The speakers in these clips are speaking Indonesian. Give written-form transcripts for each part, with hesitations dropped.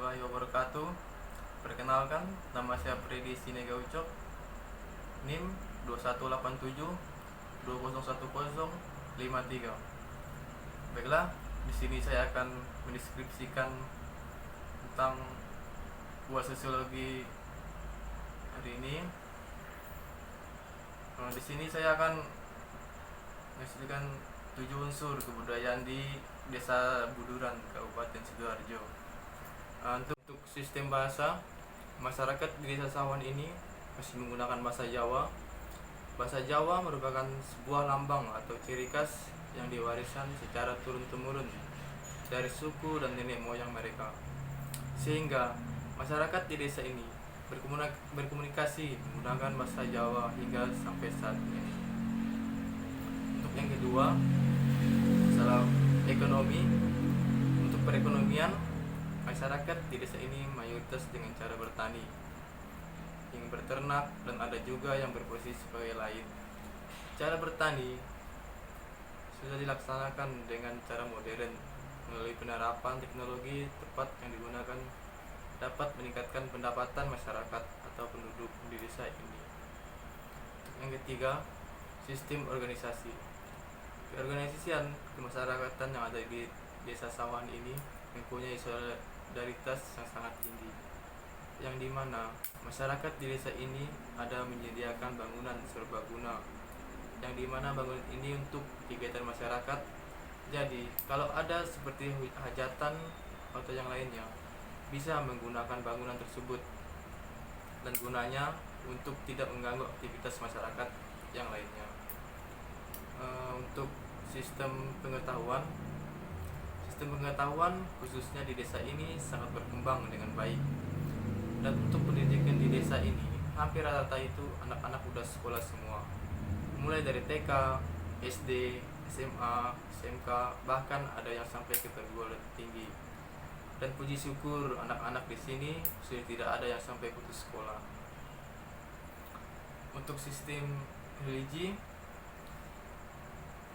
warahmatullahi wabarakatuh. Perkenalkan, nama saya Freddy Sinega Ucok, NIM 2187 201053. Baiklah, di sini saya akan mendeskripsikan tentang buah sosiologi hari ini. Di sini saya akan menjelaskan 7 unsur kebudayaan di Desa Buduran, Kabupaten Sidoarjo. Untuk sistem bahasa, masyarakat di Desa Sawan ini masih menggunakan bahasa Jawa. Bahasa Jawa merupakan sebuah lambang atau ciri khas yang diwariskan secara turun-temurun dari suku dan nenek moyang mereka, sehingga masyarakat di desa ini berkomunikasi menggunakan bahasa Jawa hingga sampai saat ini. Untuk yang kedua, masalah ekonomi. Untuk perekonomian, masyarakat di desa ini mayoritas dengan cara bertani, yang berternak, dan ada juga yang berprofesi sebagai lain. Cara bertani sudah dilaksanakan dengan cara modern melalui penerapan teknologi tepat yang digunakan dapat meningkatkan pendapatan masyarakat atau penduduk di desa ini. Yang ketiga, sistem organisasi. Keorganisasian kemasyarakatan yang ada di Desa Sawan ini mempunyai solidaritas yang sangat tinggi, yang dimana masyarakat di desa ini ada menyediakan bangunan serbaguna, yang dimana bangunan ini untuk kegiatan masyarakat. Jadi kalau ada seperti hajatan atau yang lainnya, bisa menggunakan bangunan tersebut, dan gunanya untuk tidak mengganggu aktivitas masyarakat yang lainnya. Untuk sistem pengetahuan khususnya di desa ini sangat berkembang dengan baik. Dan untuk pendidikan di desa ini hampir rata-rata itu anak-anak udah sekolah semua, mulai dari TK, SD, SMA, SMK, bahkan ada yang sampai ke perguruan tinggi. Dan puji syukur anak-anak di sini sudah tidak ada yang sampai putus sekolah. Untuk sistem religi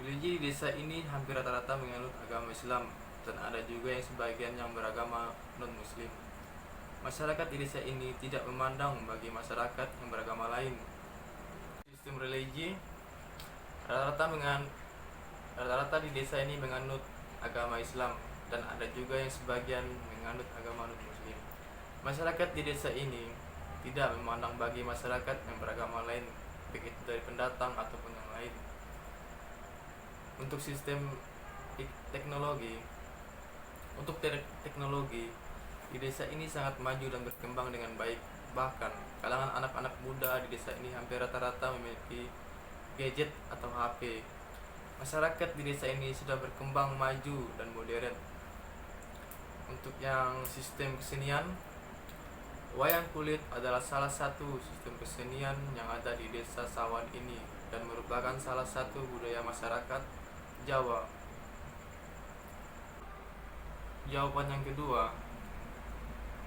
di desa ini hampir rata-rata menganut agama Islam, dan ada juga yang sebagian yang beragama non-muslim. Masyarakat di desa ini tidak memandang bagi masyarakat yang beragama lain. Sistem religi rata-rata di desa ini menganut agama Islam, dan ada juga yang sebagian menganut agama non-muslim. Masyarakat di desa ini tidak memandang bagi masyarakat yang beragama lain, baik itu dari pendatang ataupun yang lain. Untuk sistem teknologi, di desa ini sangat maju dan berkembang dengan baik. Bahkan kalangan anak-anak muda di desa ini hampir rata-rata memiliki gadget atau HP. Masyarakat di desa ini sudah berkembang maju dan modern. Untuk yang sistem kesenian, wayang kulit adalah salah satu sistem kesenian yang ada di Desa Sawan ini, dan merupakan salah satu budaya masyarakat Jawa. Jawaban yang kedua,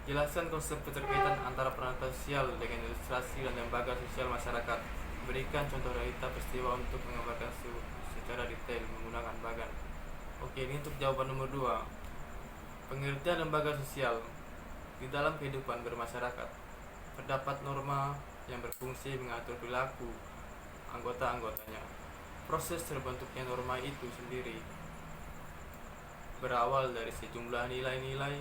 jelaskan konsep keterkaitan antara peran sosial dengan ilustrasi dan lembaga sosial masyarakat. Berikan contoh realita peristiwa untuk menggambarkan secara detail menggunakan bagan. Oke, ini untuk jawaban nomor 2. Pengertian lembaga sosial. Di dalam kehidupan bermasyarakat, terdapat norma yang berfungsi mengatur perilaku anggota-anggotanya. Proses terbentuknya norma itu sendiri berawal dari sejumlah nilai-nilai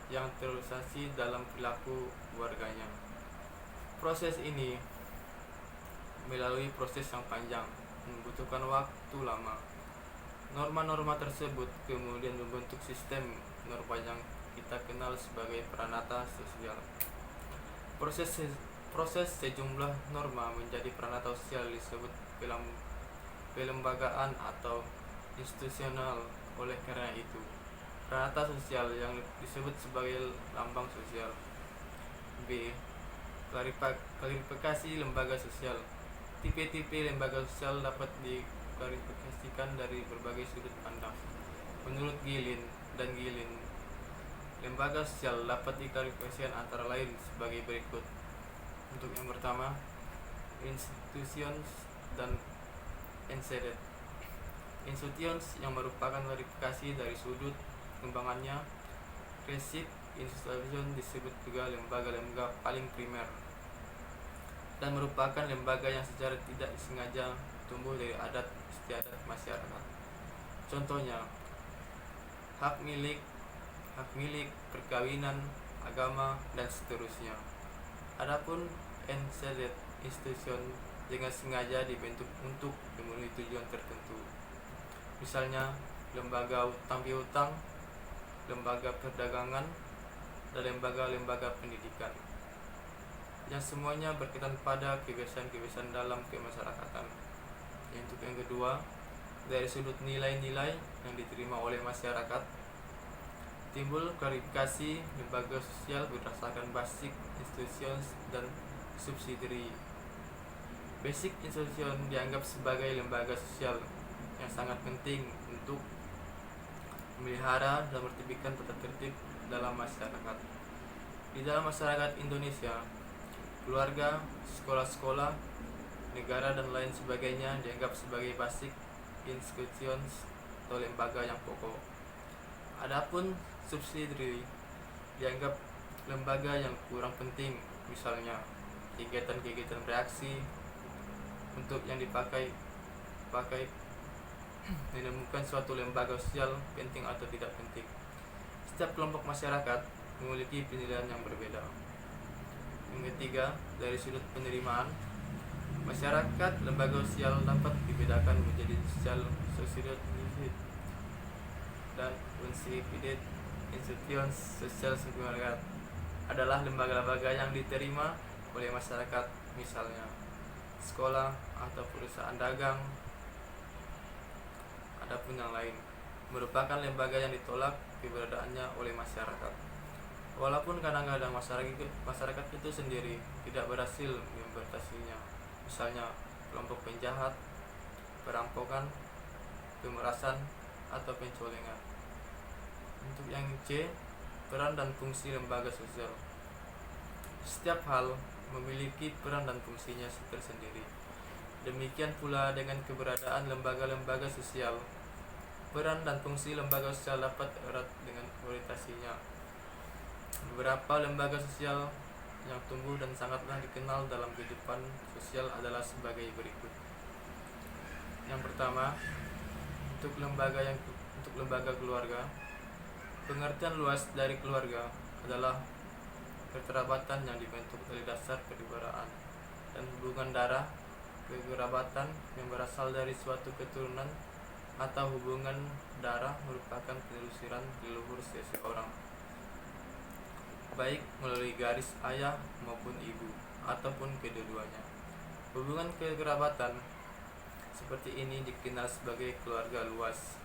yang terrealisasi dalam perilaku warganya. Proses ini melalui proses yang panjang, membutuhkan waktu lama. Norma-norma tersebut kemudian membentuk sistem norma yang kita kenal sebagai pranata sosial. Proses sejumlah norma menjadi pranata sosial disebut pelembagaan atau institusional. Oleh karena itu, pranata sosial yang disebut sebagai lambang sosial. B. Klarifikasi lembaga sosial. Tipe-tipe lembaga sosial dapat diklarifikasikan dari berbagai sudut pandang. Menurut Gilin, lembaga sosial dapat diklarifikasikan antara lain sebagai berikut. Untuk yang pertama, institutions dan incident. Institutions yang merupakan klarifikasi dari sudut pengembangannya, prinsip, institution disebut juga lembaga-lembaga paling primer dan merupakan lembaga yang secara tidak sengaja tumbuh dari adat istiadat masyarakat. Contohnya, hak milik, perkawinan, agama, dan seterusnya. Adapun NCZ institution dengan sengaja dibentuk untuk memenuhi tujuan tertentu. Misalnya, lembaga utang piutang, lembaga perdagangan, dan lembaga-lembaga pendidikan, yang semuanya berkaitan pada kebiasaan-kebiasaan dalam kemasyarakatan. Untuk yang kedua, dari sudut nilai-nilai yang diterima oleh masyarakat, timbul klarifikasi lembaga sosial berdasarkan basic institutions dan subsidiary. Basic institution dianggap sebagai lembaga sosial yang sangat penting untuk memelihara dan menertibkan tata tertib dalam masyarakat. Di dalam masyarakat Indonesia, keluarga, sekolah-sekolah, negara, dan lain sebagainya dianggap sebagai basic institutions atau lembaga yang pokok. Adapun subsidiary dianggap lembaga yang kurang penting, misalnya kegiatan-kegiatan reaksi untuk yang dipakai menemukan suatu lembaga sosial penting atau tidak penting. Setiap kelompok masyarakat memiliki penilaian yang berbeda. Yang ketiga, dari sudut penerimaan, masyarakat lembaga sosial dapat dibedakan menjadi social dan unsifided institutions. Sosial masyarakat adalah lembaga-lembaga yang diterima oleh masyarakat, misalnya sekolah atau perusahaan dagang. Adapun yang lain merupakan lembaga yang ditolak keberadaannya oleh masyarakat, walaupun kadang-kadang masyarakat itu sendiri tidak berhasil membatasinya, misalnya kelompok penjahat, perampokan, pemerasan, atau pencolengan. Untuk yang C, peran dan fungsi lembaga sosial. Setiap hal memiliki peran dan fungsinya tersendiri. Demikian pula dengan keberadaan lembaga-lembaga sosial. Peran dan fungsi lembaga sosial dapat erat dengan orientasinya. Beberapa lembaga sosial yang tumbuh dan sangatlah dikenal dalam kehidupan sosial adalah sebagai berikut. Yang pertama, untuk lembaga keluarga. Pengertian luas dari keluarga adalah kekerabatan yang dibentuk dari dasar kekeluargaan dan hubungan darah. Kekerabatan yang berasal dari suatu keturunan atau hubungan darah merupakan penelusuran leluhur seseorang, baik melalui garis ayah maupun ibu ataupun kedua-duanya. Hubungan kekerabatan seperti ini dikenal sebagai keluarga luas,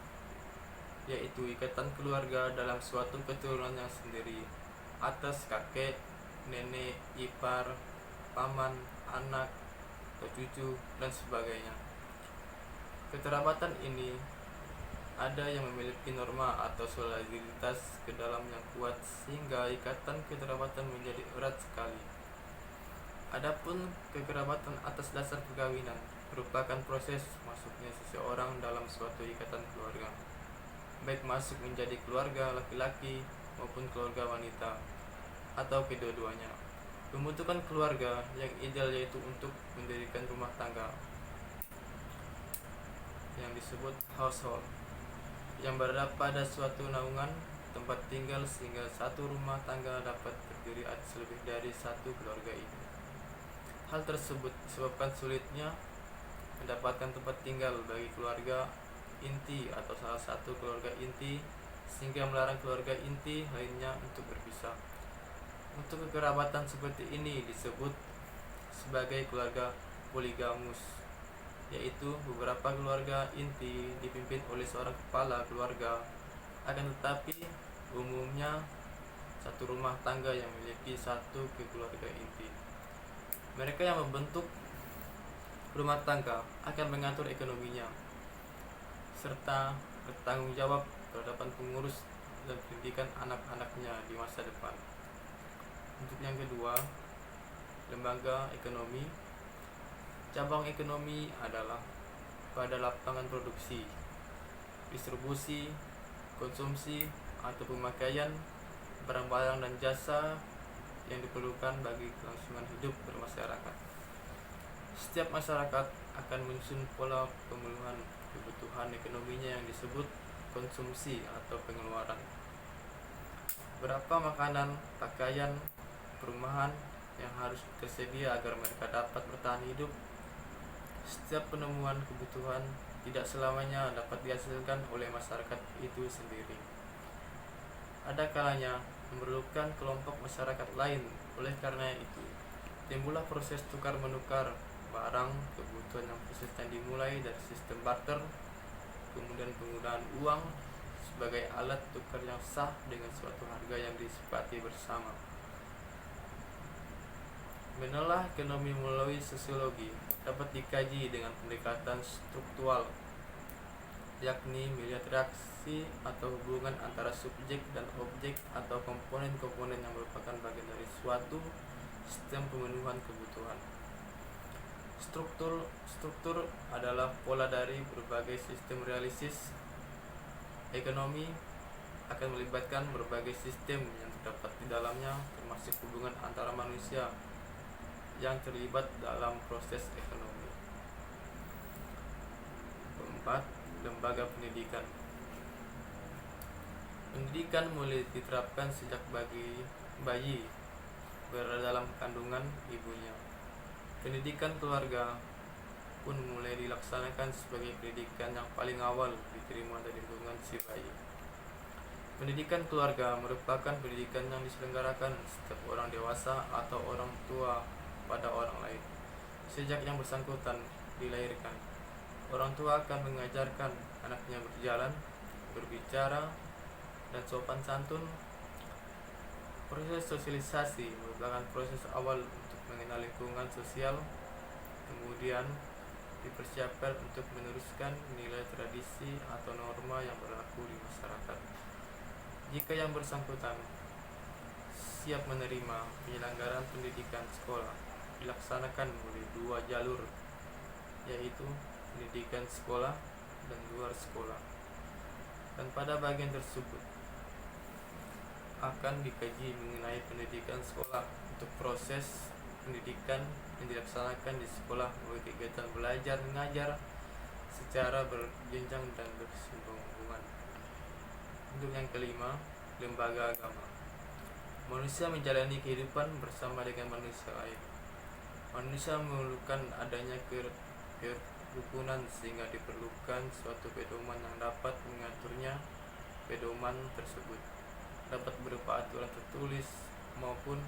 yaitu ikatan keluarga dalam suatu keturunan yang sendiri atas kakek, nenek, ipar, paman, anak, atau cucu, dan sebagainya. Kekerabatan ini ada yang memiliki norma atau solidaritas ke dalam yang kuat sehingga ikatan kekerabatan menjadi erat sekali. Adapun kekerabatan atas dasar perkawinan merupakan proses masuknya seseorang dalam suatu ikatan keluarga, baik masuk menjadi keluarga laki-laki maupun keluarga wanita atau kedua-duanya. Pembentukan keluarga yang ideal yaitu untuk mendirikan rumah tangga yang disebut household, yang berada pada suatu naungan tempat tinggal sehingga satu rumah tangga dapat terdiri atas lebih dari satu keluarga itu. Hal tersebut disebabkan sulitnya mendapatkan tempat tinggal bagi keluarga inti atau salah satu keluarga inti, sehingga melarang keluarga inti lainnya untuk berpisah. Untuk kekerabatan seperti ini disebut sebagai keluarga poligamus, yaitu beberapa keluarga inti dipimpin oleh seorang kepala keluarga, akan tetapi umumnya satu rumah tangga yang memiliki satu keluarga inti. Mereka yang membentuk rumah tangga akan mengatur ekonominya serta bertanggung jawab terhadap pengurus dan pendidikan anak-anaknya di masa depan. Untuk yang kedua, lembaga ekonomi. Cabang ekonomi adalah pada lapangan produksi, distribusi, konsumsi, atau pemakaian barang-barang dan jasa yang diperlukan bagi kelangsungan hidup bermasyarakat. Setiap masyarakat akan menyusun pola pemenuhan kebutuhan ekonominya yang disebut konsumsi atau pengeluaran. Berapa makanan, pakaian, perumahan yang harus tersedia agar mereka dapat bertahan hidup. Setiap penemuan kebutuhan tidak selamanya dapat dihasilkan oleh masyarakat itu sendiri. Ada kalanya memerlukan kelompok masyarakat lain. Oleh karena itu, timbullah proses tukar menukar barang kebutuhan yang persisten dimulai dari sistem barter, kemudian penggunaan uang sebagai alat tukar yang sah dengan suatu harga yang disepakati bersama. Menelaah ekonomi melalui sosiologi dapat dikaji dengan pendekatan struktural, yakni melihat reaksi atau hubungan antara subjek dan objek atau komponen-komponen yang merupakan bagian dari suatu sistem pemenuhan kebutuhan. Struktur adalah pola dari berbagai sistem realisis. Ekonomi akan melibatkan berbagai sistem yang terdapat di dalamnya, termasuk hubungan antara manusia yang terlibat dalam proses ekonomi. Keempat, lembaga pendidikan. Pendidikan mulai diterapkan sejak bayi berada dalam kandungan ibunya. Pendidikan keluarga pun mulai dilaksanakan sebagai pendidikan yang paling awal diterima dari lingkungan si bayi. Pendidikan keluarga merupakan pendidikan yang diselenggarakan setiap orang dewasa atau orang tua pada orang lain. Sejak yang bersangkutan dilahirkan, orang tua akan mengajarkan anaknya berjalan, berbicara, dan sopan santun. Proses sosialisasi merupakan proses awal untuk mengenal lingkungan sosial, kemudian dipersiapkan untuk meneruskan nilai tradisi atau norma yang berlaku di masyarakat. Jika yang bersangkutan siap menerima penyelenggaraan pendidikan sekolah, dilaksanakan melalui 2 jalur, yaitu pendidikan sekolah dan luar sekolah. Dan pada bagian tersebut akan dikaji mengenai pendidikan sekolah untuk proses pendidikan yang dilaksanakan di sekolah melalui kegiatan belajar mengajar secara berjenjang dan berkesinambungan. Untuk yang kelima, lembaga agama. Manusia menjalani kehidupan bersama dengan manusia lain. Manusia memerlukan adanya kerukunan sehingga diperlukan suatu pedoman yang dapat mengaturnya. Pedoman tersebut dapat berupa aturan tertulis maupun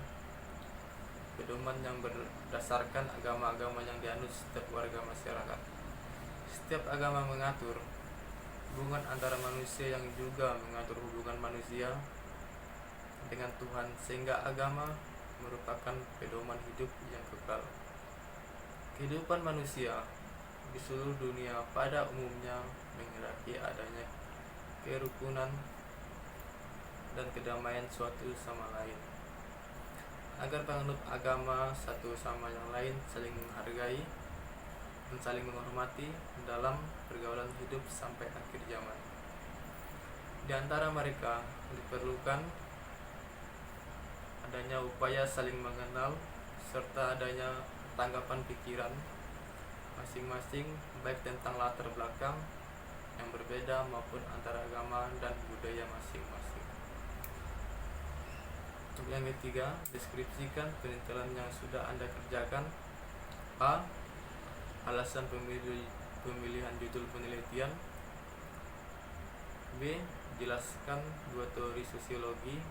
pedoman yang berdasarkan agama-agama yang dianut setiap warga masyarakat. Setiap agama mengatur hubungan antara manusia yang juga mengatur hubungan manusia dengan Tuhan, sehingga agama merupakan pedoman hidup yang kekal. Kehidupan manusia di seluruh dunia pada umumnya menghendaki adanya kerukunan dan kedamaian suatu sama lain, agar penganut agama satu sama yang lain saling menghargai dan saling menghormati dalam pergaulan hidup sampai akhir zaman. Di antara mereka diperlukan adanya upaya saling mengenal serta adanya tanggapan pikiran masing-masing, baik tentang latar belakang yang berbeda maupun antara agama dan budaya masing-masing. Untuk yang ketiga, deskripsikan penelitian yang sudah Anda kerjakan. A. Alasan pemilihan judul penelitian. B. Jelaskan 2 teori sosiologi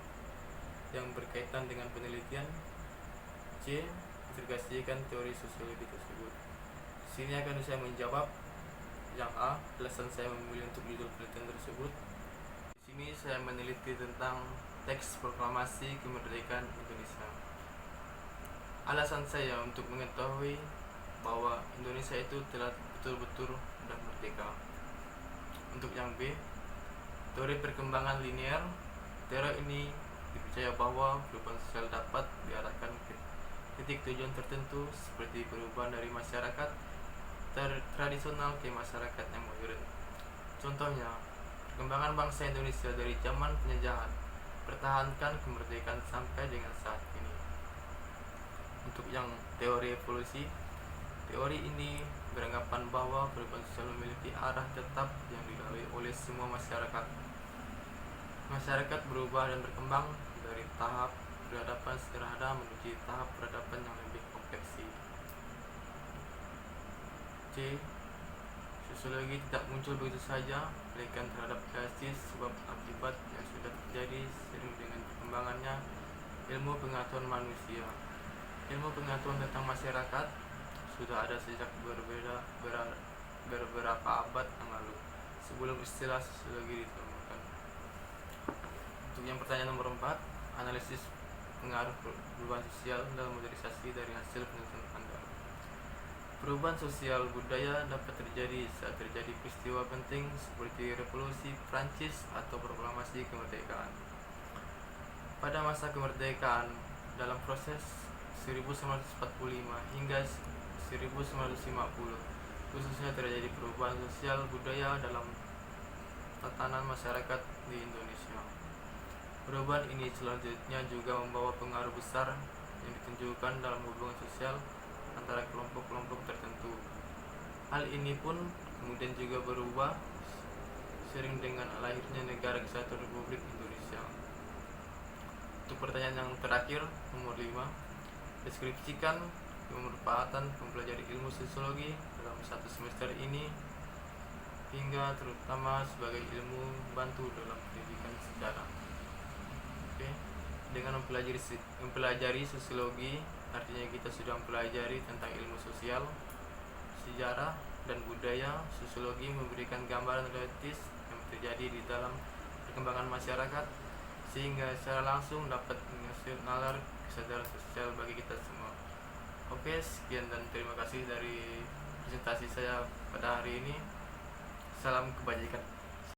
yang berkaitan dengan penelitian. C. Integrasikan teori sosiologi tersebut. Sini akan saya menjawab yang A, alasan saya memilih untuk judul penelitian tersebut. Di sini saya meneliti tentang teks proklamasi kemerdekaan Indonesia. Alasan saya untuk mengetahui bahwa Indonesia itu telah betul-betul sudah merdeka. Untuk yang B, teori perkembangan linear. Teori ini dipercaya bahwa perubahan sosial dapat diarahkan ke titik tujuan tertentu, seperti perubahan dari masyarakat tradisional ke masyarakat yang modern. Contohnya, perkembangan bangsa Indonesia dari zaman penjajahan pertahankan kemerdekaan sampai dengan saat ini. Untuk yang teori evolusi, teori ini beranggapan bahwa perubahan sosial memiliki arah tetap yang dilalui oleh semua masyarakat. Masyarakat berubah dan berkembang dari tahap peradaban sederhana menuju tahap peradaban yang lebih kompleks. C. Sosiologi tidak muncul begitu saja, melainkan terhadap realistis sebab akibat yang sudah terjadi seiring dengan perkembangannya ilmu pengetahuan manusia. Ilmu pengetahuan tentang masyarakat sudah ada sejak beberapa abad yang lalu, sebelum istilah sosiologi ditemukan. Untuk yang pertanyaan nomor 4, analisis pengaruh perubahan sosial dalam modernisasi dari hasil penelitian Anda. Perubahan sosial budaya dapat terjadi saat terjadi peristiwa penting seperti revolusi Prancis atau proklamasi kemerdekaan. Pada masa kemerdekaan, dalam proses 1945 hingga 1950, khususnya terjadi perubahan sosial budaya dalam tatanan masyarakat di Indonesia. Perubahan ini selanjutnya juga membawa pengaruh besar yang ditunjukkan dalam hubungan sosial antara kelompok-kelompok tertentu. Hal ini pun kemudian juga berubah seiring dengan lahirnya Negara Kesatuan Republik Indonesia. Untuk pertanyaan yang terakhir, nomor 5, deskripsikan kebermanfaatan mempelajari ilmu sosiologi dalam satu semester ini, hingga terutama sebagai ilmu bantu dalam pendidikan sejarah. Dengan mempelajari sosiologi, artinya kita sudah mempelajari tentang ilmu sosial, sejarah, dan budaya. Sosiologi memberikan gambaran realistis yang terjadi di dalam perkembangan masyarakat, sehingga secara langsung dapat menghasilkan nalar kesadaran sosial bagi kita semua. Oke, sekian dan terima kasih dari presentasi saya pada hari ini. Salam kebajikan.